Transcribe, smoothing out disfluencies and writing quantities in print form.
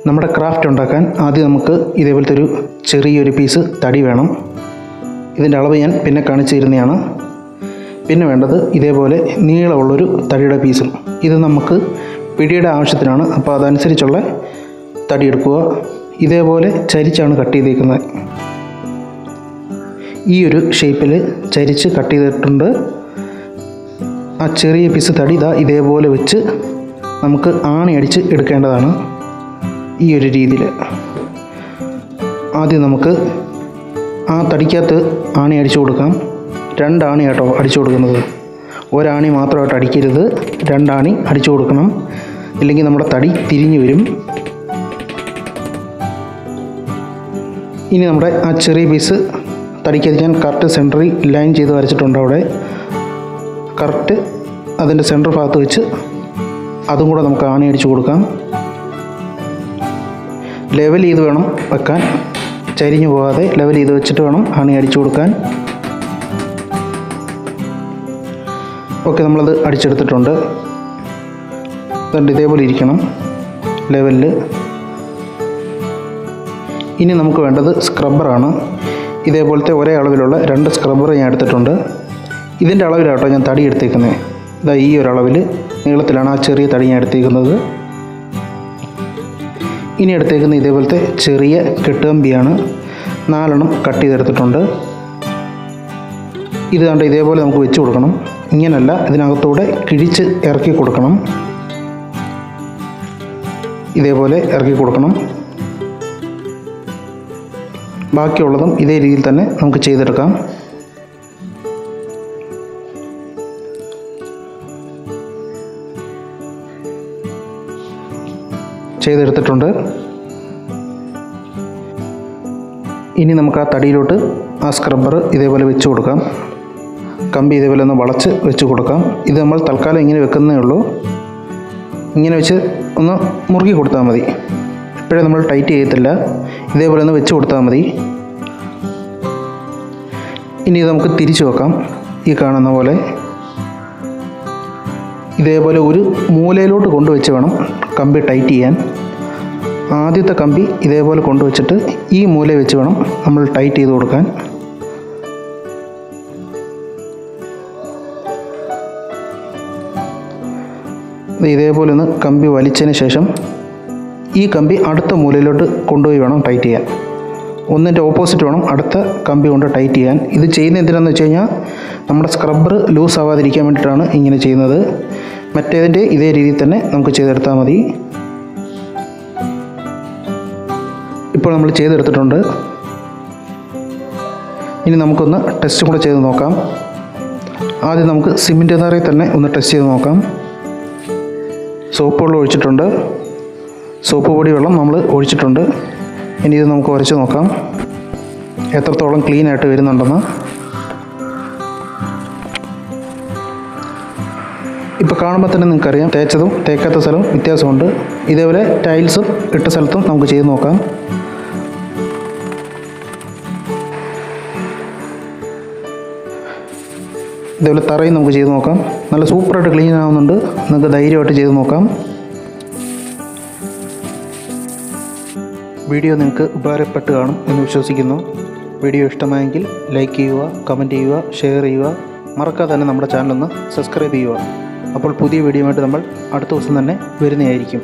നമ്മുടെ ക്രാഫ്റ്റ് ഉണ്ടാക്കാൻ ആദ്യം നമുക്ക് ഇതേപോലത്തെ ഒരു ചെറിയൊരു പീസ് തടി വേണം. ഇതിൻ്റെ അളവ് ഞാൻ പിന്നെ കാണിച്ചു തരുന്നതാണ്. പിന്നെ വേണ്ടത് ഇതേപോലെ നീളമുള്ളൊരു തടിയുടെ പീസും. ഇത് നമുക്ക് പിടിയുടെ ആവശ്യത്തിനാണ്, അപ്പോൾ അതനുസരിച്ചുള്ള തടി എടുക്കുക. ഇതേപോലെ ചരിച്ചാണ് കട്ട് ചെയ്തേക്കുന്നത്. ഈ ഒരു ഷേപ്പിൽ ചരിച്ച് കട്ട് ചെയ്തിട്ടുണ്ട്. ആ ചെറിയ പീസ് തടി ഇതേപോലെ വെച്ച് നമുക്ക് ആണി അടിച്ച് എടുക്കേണ്ടതാണ്. ഈ ഒരു രീതിയിൽ ആദ്യം നമുക്ക് ആ തടിക്കകത്ത് ആണി അടിച്ചു കൊടുക്കാം. 2 ആണി കേട്ടോ അടിച്ചു കൊടുക്കുന്നത്. ഒരാണി മാത്രമായിട്ട് അടിക്കരുത്, 2 ആണി അടിച്ചു കൊടുക്കണം. ഇല്ലെങ്കിൽ നമ്മുടെ തടി തിരിഞ്ഞു വരും. ഇനി നമ്മുടെ ആ ചെറിയ പീസ് തടിക്കകത്ത് ഞാൻ കറക്റ്റ് സെൻറ്ററിൽ ലൈൻ ചെയ്ത് വരച്ചിട്ടുണ്ട്. അവിടെ കറക്റ്റ് അതിൻ്റെ സെൻറ്റർ ഭാഗത്ത് വെച്ച് അതും കൂടെ നമുക്ക് ആണി അടിച്ചു കൊടുക്കാം. ലെവൽ ചെയ്ത് വേണം വെക്കാൻ, ചരിഞ്ഞു പോകാതെ ലെവൽ ചെയ്ത് വെച്ചിട്ട് വേണം ആണി അടിച്ചു കൊടുക്കാൻ. ഓക്കെ, നമ്മളത് അടിച്ചെടുത്തിട്ടുണ്ട്. അതുകൊണ്ട് ഇതേപോലെ ഇരിക്കണം ലെവലിൽ. ഇനി നമുക്ക് വേണ്ടത് സ്ക്രബ്ബറാണ്. ഇതേപോലത്തെ ഒരേ അളവിലുള്ള 2 സ്ക്രബ്ബർ ഞാൻ എടുത്തിട്ടുണ്ട്. ഇതിൻ്റെ അളവിലാട്ടോ ഞാൻ തടി എടുത്തേക്കുന്നത്. ഈ ഒരു അളവിൽ നീളത്തിലാണ് ആ ചെറിയ തടി ഞാൻ എടുത്തേക്കുന്നത്. ഇനി എടുത്തേക്കുന്ന ഇതേപോലത്തെ ചെറിയ കെട്ടുകമ്പിയാണ്. 4 കട്ട് ചെയ്തെടുത്തിട്ടുണ്ട്. ഇത് കണ്ട് ഇതേപോലെ നമുക്ക് വെച്ച് കൊടുക്കണം. ഇങ്ങനല്ല, ഇതിനകത്തൂടെ കിഴിച്ച് ഇറക്കി കൊടുക്കണം. ഇതേപോലെ ഇറക്കി കൊടുക്കണം. ബാക്കിയുള്ളതും ഇതേ രീതിയിൽ തന്നെ നമുക്ക് ചെയ്തെടുക്കാം. ചെയ്തെടുത്തിട്ടുണ്ട്. ഇനി നമുക്ക് ആ തടിയിലോട്ട് ആ സ്ക്രബ്ബർ ഇതേപോലെ വെച്ച് കൊടുക്കാം. കമ്പി ഇതേപോലെ ഒന്ന് വളച്ച് വെച്ച് കൊടുക്കാം. ഇത് നമ്മൾ തൽക്കാലം ഇങ്ങനെ വെക്കുന്നേ ഉള്ളൂ. ഇങ്ങനെ വെച്ച് ഒന്ന് മുറുക്കി കൊടുത്താൽ മതി. ഇപ്പോഴേ നമ്മൾ ടൈറ്റ് ചെയ്യത്തില്ല. ഇതേപോലെ ഒന്ന് വെച്ച് കൊടുത്താൽ മതി. ഇനി ഇത് നമുക്ക് തിരിച്ചു വെക്കാം. ഈ കാണുന്ന പോലെ ഇതേപോലെ ഒരു മൂലയിലോട്ട് കൊണ്ടുവച്ച് വേണം കമ്പി ടൈറ്റ് ചെയ്യാൻ. ആദ്യത്തെ കമ്പി ഇതേപോലെ കൊണ്ടുവച്ചിട്ട് ഈ മൂല വെച്ച് വേണം നമ്മൾ ടൈറ്റ് ചെയ്ത് കൊടുക്കാൻ. ഇതേപോലെ ഒന്ന് കമ്പി വലിച്ചതിന് ശേഷം ഈ കമ്പി അടുത്ത മൂലയിലോട്ട് കൊണ്ടുപോയി വേണം ടൈറ്റ് ചെയ്യാൻ. ഒന്നിൻ്റെ ഓപ്പോസിറ്റ് വേണം അടുത്ത കമ്പി കൊണ്ട് ടൈറ്റ് ചെയ്യാൻ. ഇത് ചെയ്യുന്ന എന്തിനാണെന്ന് വെച്ച് കഴിഞ്ഞാൽ നമ്മുടെ സ്ക്രബ്ബർ ലൂസ് ആവാതിരിക്കാൻ വേണ്ടിയിട്ടാണ് ഇങ്ങനെ ചെയ്യുന്നത്. മറ്റേതിൻ്റെ ഇതേ രീതിയിൽ തന്നെ നമുക്ക് ചെയ്തെടുത്താൽ മതി. ഇപ്പോൾ നമ്മൾ ചെയ്തെടുത്തിട്ടുണ്ട്. ഇനി നമുക്കൊന്ന് ടെസ്റ്റും കൂടെ ചെയ്ത് നോക്കാം. ആദ്യം നമുക്ക് സിമൻറ്റ് തറയിൽ തന്നെ ഒന്ന് ടെസ്റ്റ് ചെയ്ത് നോക്കാം. സോപ്പ് വെള്ളം ഒഴിച്ചിട്ടുണ്ട്. സോപ്പ് പൊടി വെള്ളം നമ്മൾ ഒഴിച്ചിട്ടുണ്ട്. ഇനി ഇത് നമുക്ക് ഉരച്ച് നോക്കാം എത്രത്തോളം ക്ലീനായിട്ട് വരുന്നുണ്ടെന്ന്. ഇപ്പോൾ കാണുമ്പോൾ തന്നെ നിങ്ങൾക്കറിയാം തേച്ചതും തേക്കാത്ത സ്ഥലവും വ്യത്യാസമുണ്ട്. ഇതേപോലെ ടൈൽസും ഇട്ട സ്ഥലത്തും നമുക്ക് ചെയ്ത് നോക്കാം. ഇതേപോലെ തറയും നമുക്ക് ചെയ്ത് നോക്കാം. നല്ല സൂപ്പറായിട്ട് ക്ലീൻ ആവുന്നുണ്ട്. നിങ്ങൾക്ക് ധൈര്യമായിട്ട് ചെയ്ത് നോക്കാം. വീഡിയോ നിങ്ങൾക്ക് ഉപകാരപ്പെട്ട് കാണും എന്ന് വിശ്വസിക്കുന്നു. വീഡിയോ ഇഷ്ടമായെങ്കിൽ ലൈക്ക് ചെയ്യുക, കമൻറ്റ് ചെയ്യുക, ഷെയർ ചെയ്യുക. മറക്കാതെ തന്നെ നമ്മുടെ ചാനലൊന്ന് സബ്സ്ക്രൈബ് ചെയ്യുക. അപ്പോൾ പുതിയ വീഡിയോയുമായിട്ട് നമ്മൾ അടുത്ത ദിവസം തന്നെ വരുന്നതായിരിക്കും.